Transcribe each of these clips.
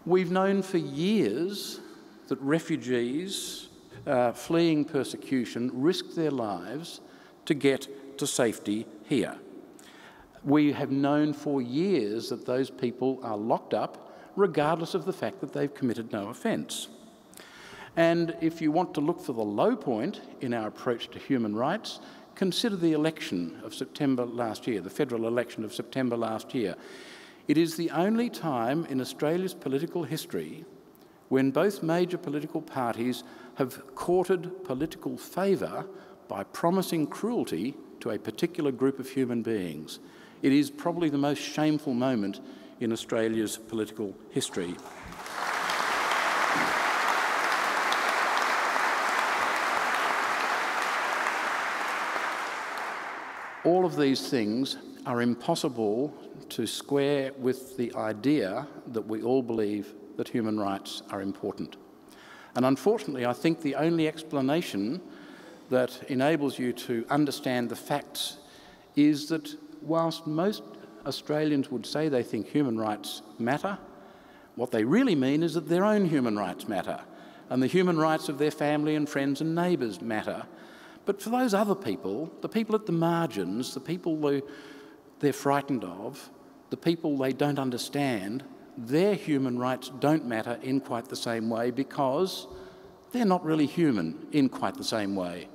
We've known for years that refugees fleeing persecution risk their lives to get to safety here. We have known for years that those people are locked up regardless of the fact that they've committed no offence. And if you want to look for the low point in our approach to human rights, consider the election of September last year, the federal election of September last year. It is the only time in Australia's political history when both major political parties have courted political favour by promising cruelty to a particular group of human beings. It is probably the most shameful moment in Australia's political history. All of these things are impossible to square with the idea that we all believe that human rights are important. And unfortunately, I think the only explanation that enables you to understand the facts is that whilst most Australians would say they think human rights matter, what they really mean is that their own human rights matter, and the human rights of their family and friends and neighbours matter. But for those other people, the people at the margins, the people they're frightened of, the people they don't understand, their human rights don't matter in quite the same way because they're not really human in quite the same way.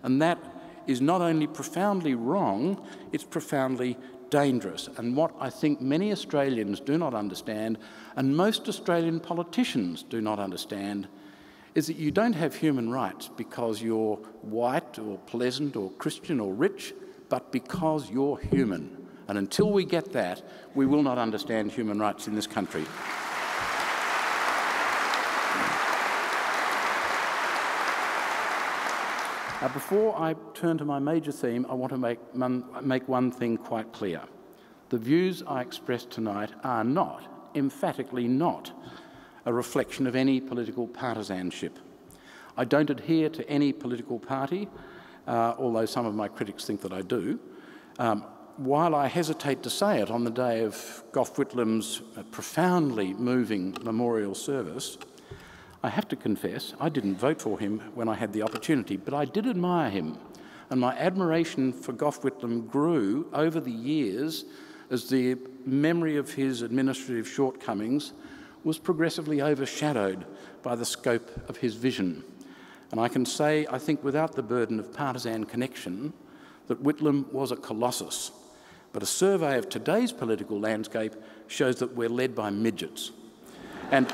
And that is not only profoundly wrong, it's profoundly dangerous. And what I think many Australians do not understand, and most Australian politicians do not understand, is that you don't have human rights because you're white or pleasant or Christian or rich, but because you're human. And until we get that, we will not understand human rights in this country. Before I turn to my major theme, I want to make one thing quite clear. The views I express tonight are not, emphatically not, a reflection of any political partisanship. I don't adhere to any political party, although some of my critics think that I do. While I hesitate to say it on the day of Gough Whitlam's profoundly moving memorial service, I have to confess I didn't vote for him when I had the opportunity, but I did admire him, and my admiration for Gough Whitlam grew over the years as the memory of his administrative shortcomings was progressively overshadowed by the scope of his vision. And I can say, I think without the burden of partisan connection, that Whitlam was a colossus. But a survey of today's political landscape shows that we're led by midgets. And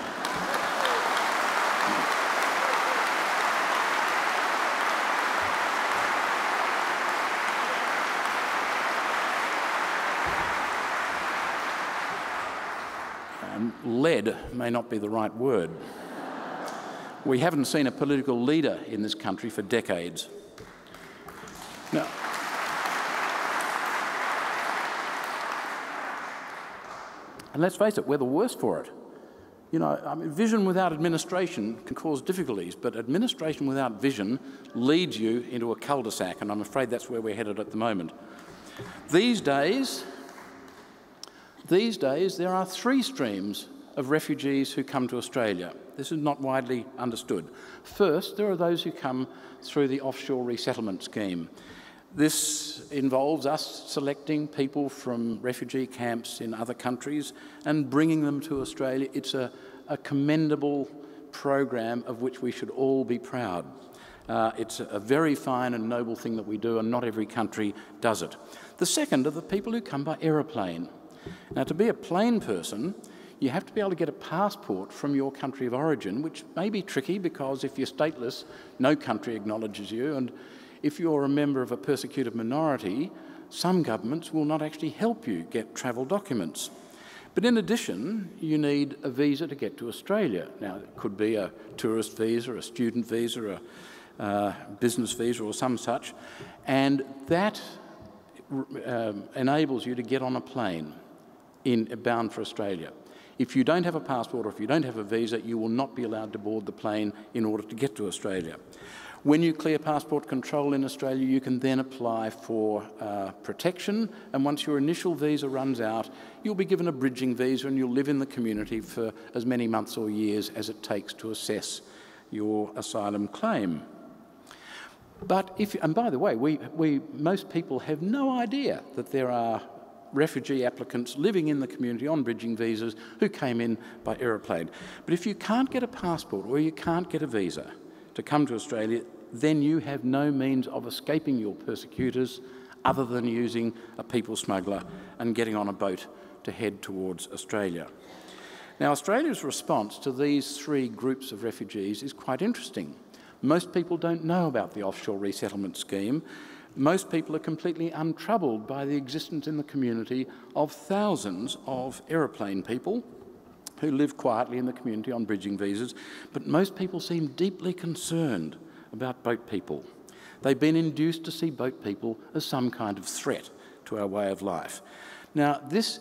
led may not be the right word. We haven't seen a political leader in this country for decades. Now, and let's face it, we're the worst for it. You know, I mean, vision without administration can cause difficulties, but administration without vision leads you into a cul-de-sac, and I'm afraid that's where we're headed at the moment. These days, there are 3 streams of refugees who come to Australia. This is not widely understood. First, there are those who come through the offshore resettlement scheme. This involves us selecting people from refugee camps in other countries and bringing them to Australia. It's a commendable program of which we should all be proud. It's a very fine and noble thing that we do, and not every country does it. The second are the people who come by aeroplane. Now, to be a plane person, you have to be able to get a passport from your country of origin, which may be tricky because if you're stateless, no country acknowledges you, and if you're a member of a persecuted minority, some governments will not actually help you get travel documents. But in addition, you need a visa to get to Australia. Now, it could be a tourist visa, a student visa, a business visa or some such, and that enables you to get on a plane bound for Australia. If you don't have a passport or if you don't have a visa, you will not be allowed to board the plane in order to get to Australia. When you clear passport control in Australia, you can then apply for protection, and once your initial visa runs out, you'll be given a bridging visa and you'll live in the community for as many months or years as it takes to assess your asylum claim. But and by the way, most people have no idea that there are refugee applicants living in the community on bridging visas who came in by aeroplane. But if you can't get a passport or you can't get a visa to come to Australia, then you have no means of escaping your persecutors other than using a people smuggler and getting on a boat to head towards Australia. Now, Australia's response to these three groups of refugees is quite interesting. Most people don't know about the offshore resettlement scheme. Most people are completely untroubled by the existence in the community of thousands of aeroplane people who live quietly in the community on bridging visas, but most people seem deeply concerned about boat people. They've been induced to see boat people as some kind of threat to our way of life. Now, this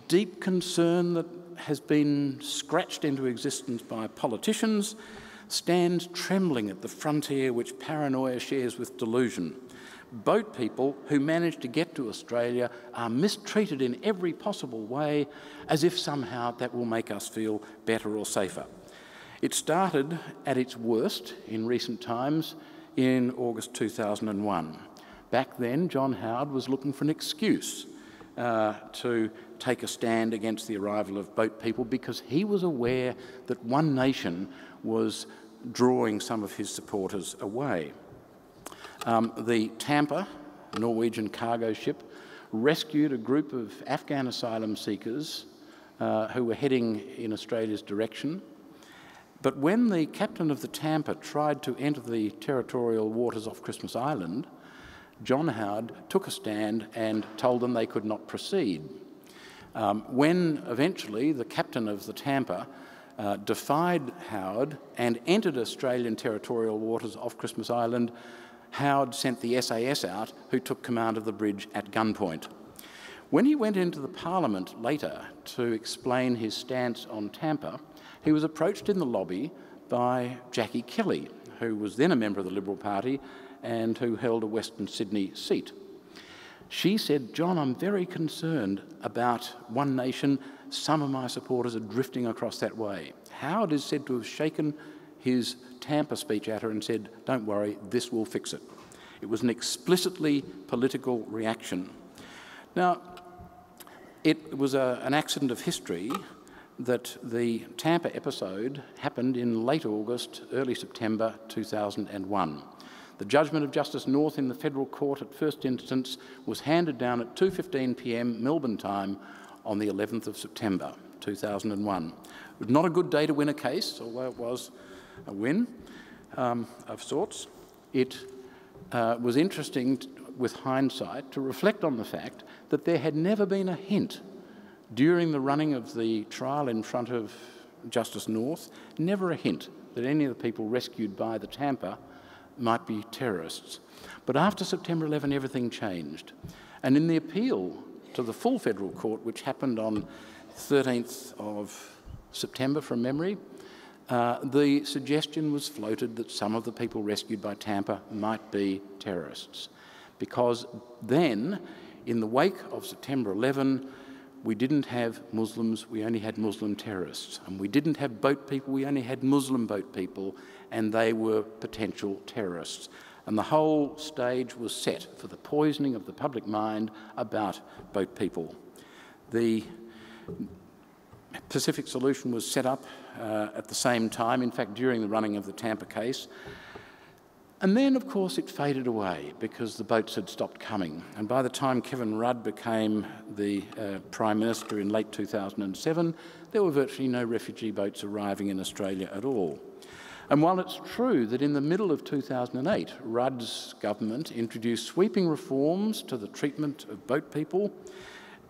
deep concern that has been scratched into existence by politicians stands trembling at the frontier which paranoia shares with delusion. Boat people who manage to get to Australia are mistreated in every possible way, as if somehow that will make us feel better or safer. It started at its worst in recent times in August 2001. Back then, John Howard was looking for an excuse to take a stand against the arrival of boat people because he was aware that One Nation was drawing some of his supporters away. The Tampa, Norwegian cargo ship, rescued a group of Afghan asylum seekers who were heading in Australia's direction. But when the captain of the Tampa tried to enter the territorial waters off Christmas Island, John Howard took a stand and told them they could not proceed. When eventually the captain of the Tampa defied Howard and entered Australian territorial waters off Christmas Island, Howard sent the SAS out, who took command of the bridge at gunpoint. When he went into the Parliament later to explain his stance on Tampa, he was approached in the lobby by Jackie Kelly, who was then a member of the Liberal Party and who held a Western Sydney seat. She said, "John, I'm very concerned about One Nation. Some of my supporters are drifting across that way." Howard is said to have shaken his Tampa speech at her and said, "Don't worry, this will fix it." It was an explicitly political reaction. Now, it was an accident of history that the Tampa episode happened in late August, early September 2001. The judgment of Justice North in the federal court at first instance was handed down at 2:15 p.m. Melbourne time on the 11th of September 2001. It was not a good day to win a case, although it was a win of sorts. It was interesting with hindsight to reflect on the fact that there had never been a hint during the running of the trial in front of Justice North, never a hint that any of the people rescued by the Tampa might be terrorists. But after September 11, everything changed. And in the appeal to the full federal court, which happened on 13th of September from memory, the suggestion was floated that some of the people rescued by Tampa might be terrorists. Because then, in the wake of September 11, we didn't have Muslims, we only had Muslim terrorists. And we didn't have boat people, we only had Muslim boat people, and they were potential terrorists. And the whole stage was set for the poisoning of the public mind about boat people. The Pacific Solution was set up at the same time, in fact, during the running of the Tampa case. And then, of course, it faded away because the boats had stopped coming. And by the time Kevin Rudd became the Prime Minister in late 2007, there were virtually no refugee boats arriving in Australia at all. And while it's true that in the middle of 2008, Rudd's government introduced sweeping reforms to the treatment of boat people,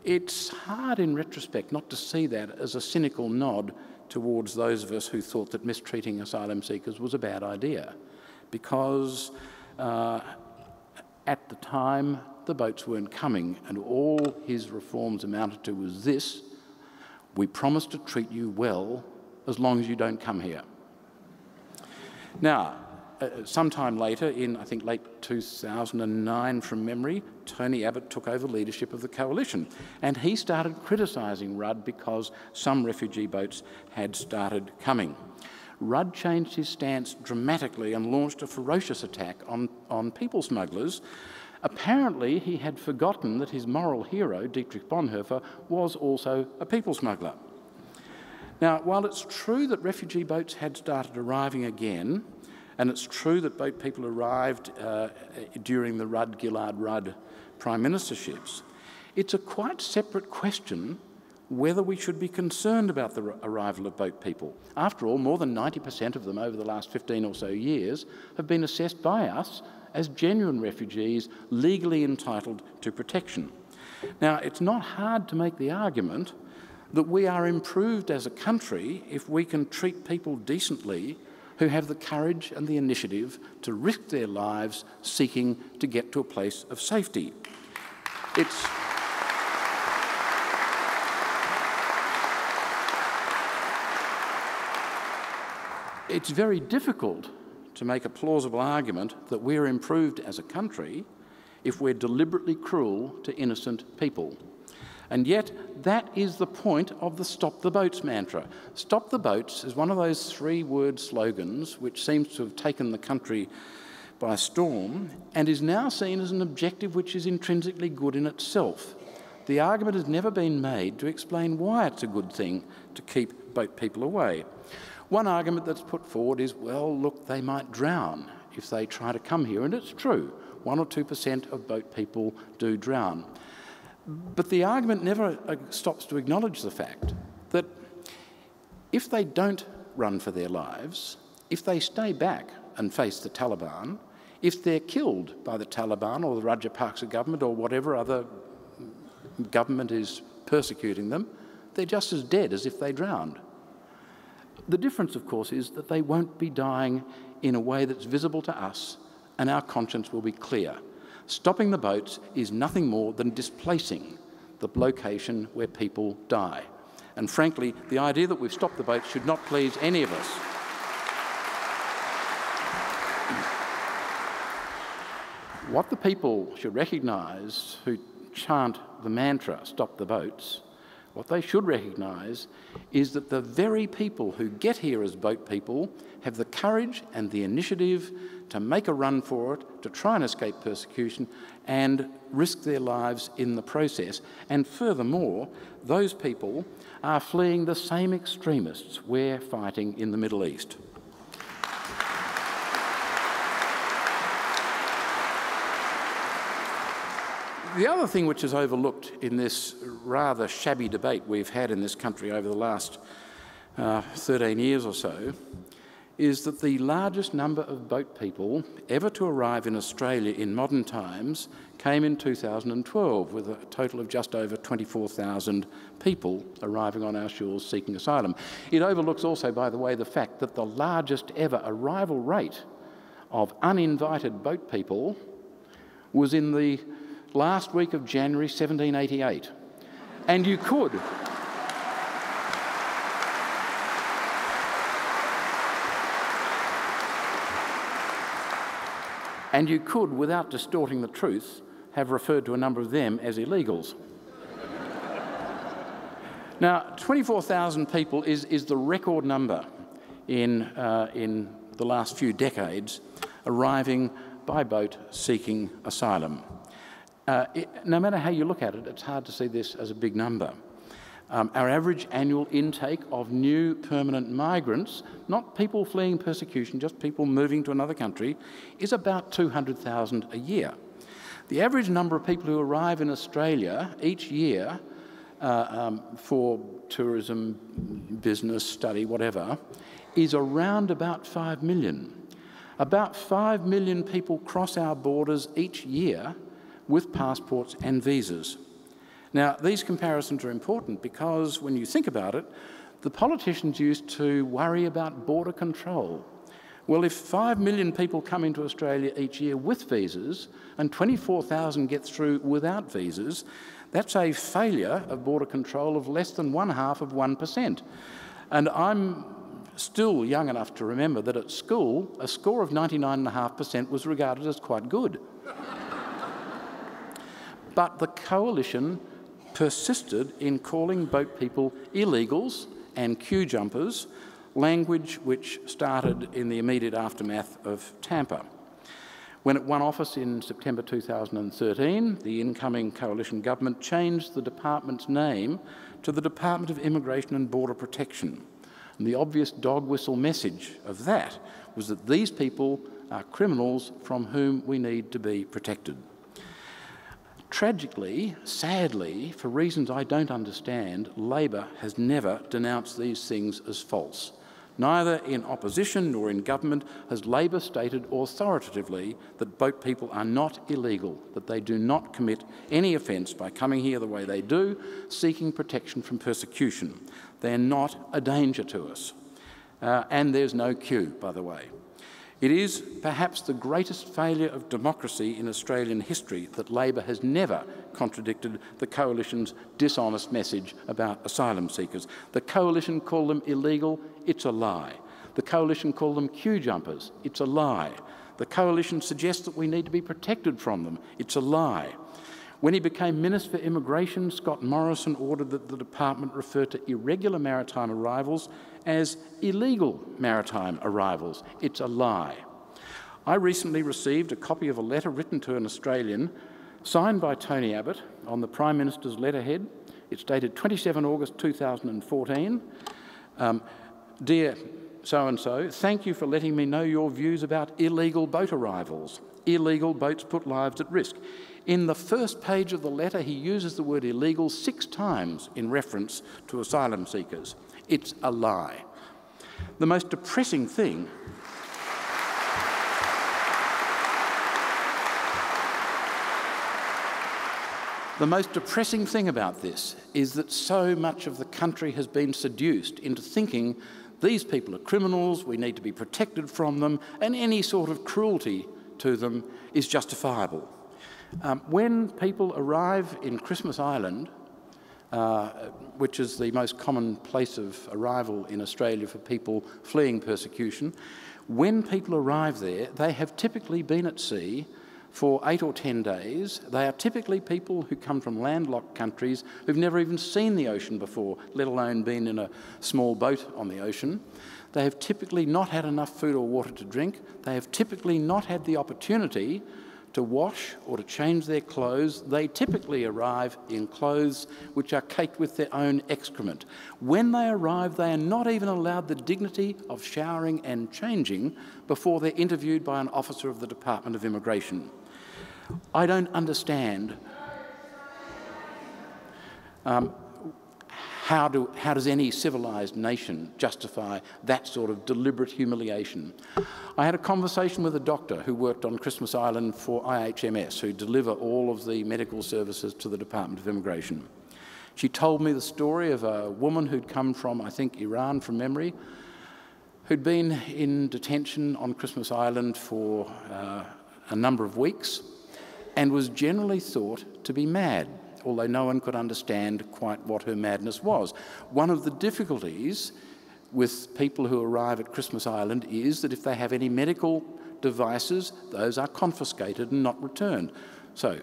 it's hard in retrospect not to see that as a cynical nod towards those of us who thought that mistreating asylum seekers was a bad idea. Because at the time, the boats weren't coming, and all his reforms amounted to was this: we promise to treat you well as long as you don't come here. Now, sometime later, in I think late 2009 from memory, Tony Abbott took over leadership of the coalition, and he started criticising Rudd because some refugee boats had started coming. Rudd changed his stance dramatically and launched a ferocious attack on people smugglers. Apparently, he had forgotten that his moral hero, Dietrich Bonhoeffer, was also a people smuggler. Now, while it's true that refugee boats had started arriving again, and it's true that boat people arrived during the Rudd-Gillard-Rudd prime ministerships, it's a quite separate question whether we should be concerned about the arrival of boat people. After all, more than 90% of them over the last 15 or so years have been assessed by us as genuine refugees legally entitled to protection. Now, it's not hard to make the argument that we are improved as a country if we can treat people decently who have the courage and the initiative to risk their lives seeking to get to a place of safety. It's very difficult to make a plausible argument that we're improved as a country if we're deliberately cruel to innocent people. And yet, that is the point of the Stop the Boats mantra. Stop the Boats is one of those three-word slogans which seems to have taken the country by storm and is now seen as an objective which is intrinsically good in itself. The argument has never been made to explain why it's a good thing to keep boat people away. One argument that's put forward is, well, look, they might drown if they try to come here, and it's true. 1 or 2% of boat people do drown. But the argument never stops to acknowledge the fact that if they don't run for their lives, if they stay back and face the Taliban, if they're killed by the Taliban or the Rajapaksa government or whatever other government is persecuting them, they're just as dead as if they drowned. The difference, of course, is that they won't be dying in a way that's visible to us, and our conscience will be clear. Stopping the boats is nothing more than displacing the location where people die. And frankly, the idea that we've stopped the boats should not please any of us. What the people should recognise who chant the mantra, stop the boats, what they should recognise is that the very people who get here as boat people have the courage and the initiative to make a run for it, to try and escape persecution and risk their lives in the process. And furthermore, those people are fleeing the same extremists we're fighting in the Middle East. The other thing which is overlooked in this rather shabby debate we've had in this country over the last 13 years or so is that the largest number of boat people ever to arrive in Australia in modern times came in 2012, with a total of just over 24,000 people arriving on our shores seeking asylum. It overlooks also, by the way, the fact that the largest ever arrival rate of uninvited boat people was in the last week of January 1788. And you could without distorting the truth, have referred to a number of them as illegals. Now, 24,000 people is the record number in the last few decades arriving by boat seeking asylum. No matter how you look at it, it's hard to see this as a big number. Our average annual intake of new permanent migrants, not people fleeing persecution, just people moving to another country, is about 200,000 a year. The average number of people who arrive in Australia each year for tourism, business, study, whatever, is around about 5 million. About 5 million people cross our borders each year with passports and visas. Now, these comparisons are important because when you think about it, the politicians used to worry about border control. Well, if 5 million people come into Australia each year with visas and 24,000 get through without visas, that's a failure of border control of less than 0.5%. And I'm still young enough to remember that at school, a score of 99.5% was regarded as quite good. But the coalition persisted in calling boat people illegals and queue jumpers, language which started in the immediate aftermath of Tampa. When it won office in September 2013, the incoming coalition government changed the department's name to the Department of Immigration and Border Protection. And the obvious dog whistle message of that was that these people are criminals from whom we need to be protected. Tragically, sadly, for reasons I don't understand, Labor has never denounced these things as false. Neither in opposition nor in government has Labor stated authoritatively that boat people are not illegal, that they do not commit any offence by coming here the way they do, seeking protection from persecution. They are not a danger to us. And there's no queue, by the way. It is perhaps the greatest failure of democracy in Australian history that Labor has never contradicted the Coalition's dishonest message about asylum seekers. The Coalition called them illegal, it's a lie. The Coalition called them queue jumpers, it's a lie. The Coalition suggests that we need to be protected from them, it's a lie. When he became Minister for Immigration, Scott Morrison ordered that the department refer to irregular maritime arrivals as illegal maritime arrivals. It's a lie. I recently received a copy of a letter written to an Australian, signed by Tony Abbott on the Prime Minister's letterhead. It's dated 27 August 2014. Dear so-and-so, thank you for letting me know your views about illegal boat arrivals. Illegal boats put lives at risk. In the first page of the letter, he uses the word illegal 6 times in reference to asylum seekers. It's a lie. The most depressing thing about this is that so much of the country has been seduced into thinking these people are criminals, we need to be protected from them, and any sort of cruelty to them is justifiable. When people arrive in Christmas Island, which is the most common place of arrival in Australia for people fleeing persecution, when people arrive there, they have typically been at sea for 8 or 10 days. They are typically people who come from landlocked countries who've never even seen the ocean before, let alone been in a small boat on the ocean. They have typically not had enough food or water to drink. They have typically not had the opportunity to wash or to change their clothes. They typically arrive in clothes which are caked with their own excrement. When they arrive, they are not even allowed the dignity of showering and changing before they're interviewed by an officer of the Department of Immigration. I don't understand how does any civilised nation justify that sort of deliberate humiliation? I had a conversation with a doctor who worked on Christmas Island for IHMS, who deliver all of the medical services to the Department of Immigration. She told me the story of a woman who'd come from, I think, Iran from memory, who'd been in detention on Christmas Island for a number of weeks and was generally thought to be mad, although no one could understand quite what her madness was. One of the difficulties with people who arrive at Christmas Island is that if they have any medical devices, those are confiscated and not returned. So,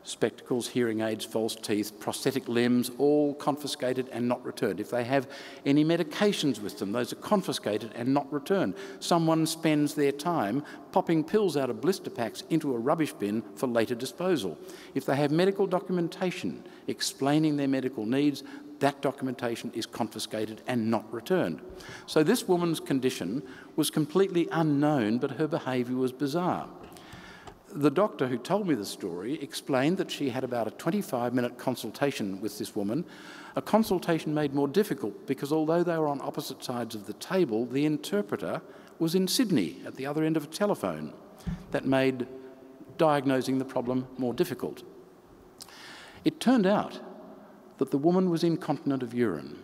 spectacles, hearing aids, false teeth, prosthetic limbs, all confiscated and not returned. If they have any medications with them, those are confiscated and not returned. Someone spends their time popping pills out of blister packs into a rubbish bin for later disposal. If they have medical documentation explaining their medical needs, that documentation is confiscated and not returned. So this woman's condition was completely unknown, but her behaviour was bizarre. The doctor who told me the story explained that she had about a 25-minute consultation with this woman, a consultation made more difficult because although they were on opposite sides of the table, the interpreter was in Sydney at the other end of a telephone. That made diagnosing the problem more difficult. It turned out that the woman was incontinent of urine,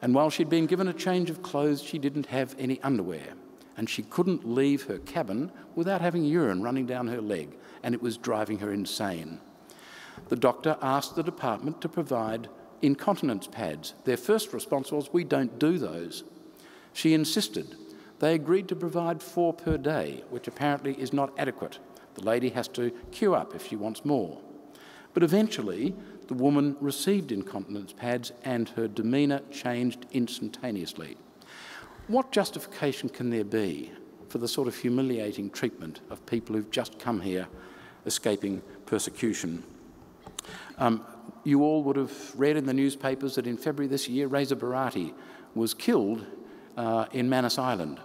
and while she'd been given a change of clothes, she didn't have any underwear. And she couldn't leave her cabin without having urine running down her leg, and it was driving her insane. The doctor asked the department to provide incontinence pads. Their first response was, "We don't do those." She insisted. They agreed to provide 4 per day, which apparently is not adequate. The lady has to queue up if she wants more. But eventually, the woman received incontinence pads and her demeanour changed instantaneously. What justification can there be for the sort of humiliating treatment of people who've just come here escaping persecution? You all would have read in the newspapers that in February this year, Reza Barati was killed in Manus Island.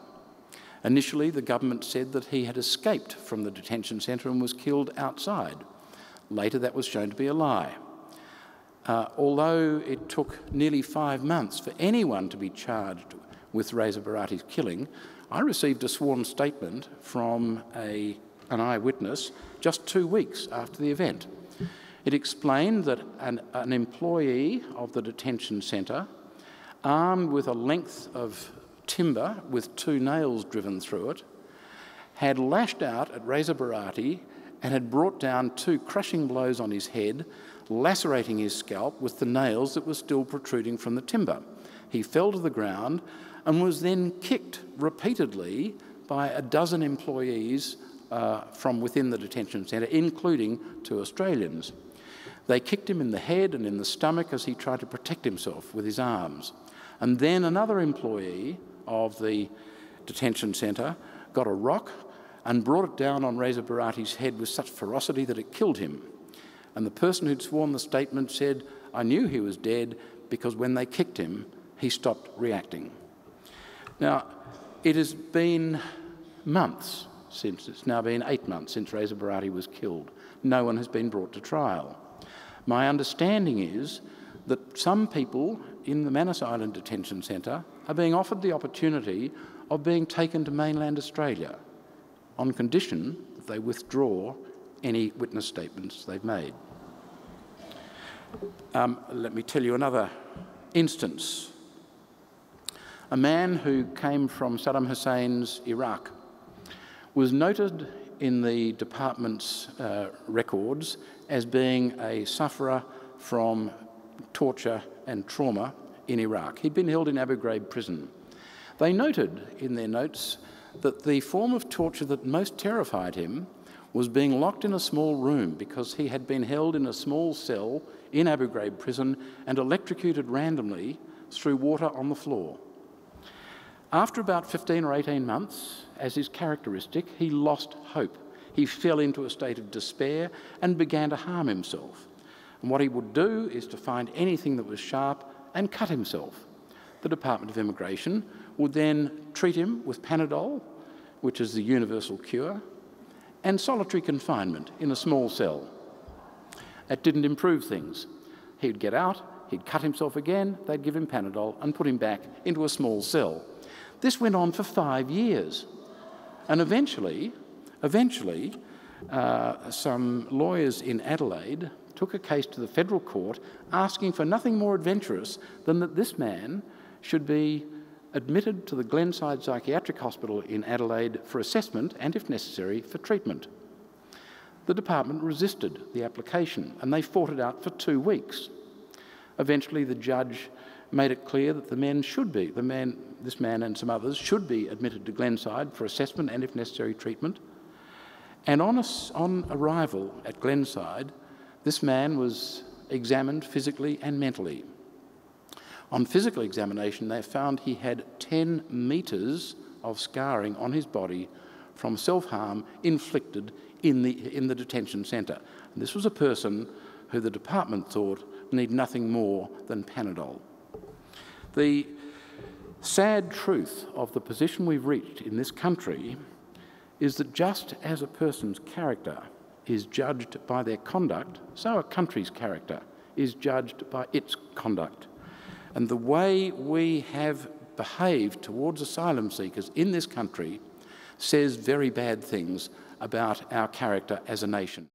Initially, the government said that he had escaped from the detention centre and was killed outside. Later, that was shown to be a lie. Although it took nearly 5 months for anyone to be charged with Reza Barati's killing, I received a sworn statement from an eyewitness just 2 weeks after the event. It explained that an employee of the detention centre, armed with a length of timber with 2 nails driven through it, had lashed out at Reza Barati and had brought down 2 crushing blows on his head, lacerating his scalp with the nails that were still protruding from the timber. He fell to the ground and was then kicked repeatedly by a dozen employees from within the detention centre, including 2 Australians. They kicked him in the head and in the stomach as he tried to protect himself with his arms. And then another employee of the detention centre got a rock and brought it down on Reza Barati's head with such ferocity that it killed him. And the person who'd sworn the statement said, "I knew he was dead because when they kicked him, he stopped reacting." Now, it has been months since, it's now been 8 months since Reza Barati was killed. No one has been brought to trial. My understanding is that some people in the Manus Island Detention Centre are being offered the opportunity of being taken to mainland Australia on condition that they withdraw any witness statements they've made. Let me tell you another instance. A man who came from Saddam Hussein's Iraq was noted in the department's records as being a sufferer from torture and trauma in Iraq. He'd been held in Abu Ghraib prison. They noted in their notes that the form of torture that most terrified him was being locked in a small room because he had been held in a small cell in Abu Ghraib prison and electrocuted randomly through water on the floor. After about 15 or 18 months, as is characteristic, he lost hope. He fell into a state of despair and began to harm himself. And what he would do is to find anything that was sharp and cut himself. The Department of Immigration would then treat him with Panadol, which is the universal cure, and solitary confinement in a small cell. That didn't improve things. He'd get out, he'd cut himself again, they'd give him Panadol and put him back into a small cell. This went on for 5 years. And eventually, some lawyers in Adelaide took a case to the federal court asking for nothing more adventurous than that this man should be admitted to the Glenside Psychiatric Hospital in Adelaide for assessment and, if necessary, for treatment. The department resisted the application and they fought it out for 2 weeks. Eventually, the judge made it clear that this man and some others should be admitted to Glenside for assessment and, if necessary, treatment. And on arrival at Glenside, this man was examined physically and mentally. On physical examination, they found he had 10 metres of scarring on his body from self-harm inflicted in the detention centre. And this was a person who the department thought needed nothing more than Panadol. The sad truth of the position we've reached in this country is that just as a person's character is judged by their conduct, so a country's character is judged by its conduct. And the way we have behaved towards asylum seekers in this country says very bad things about our character as a nation.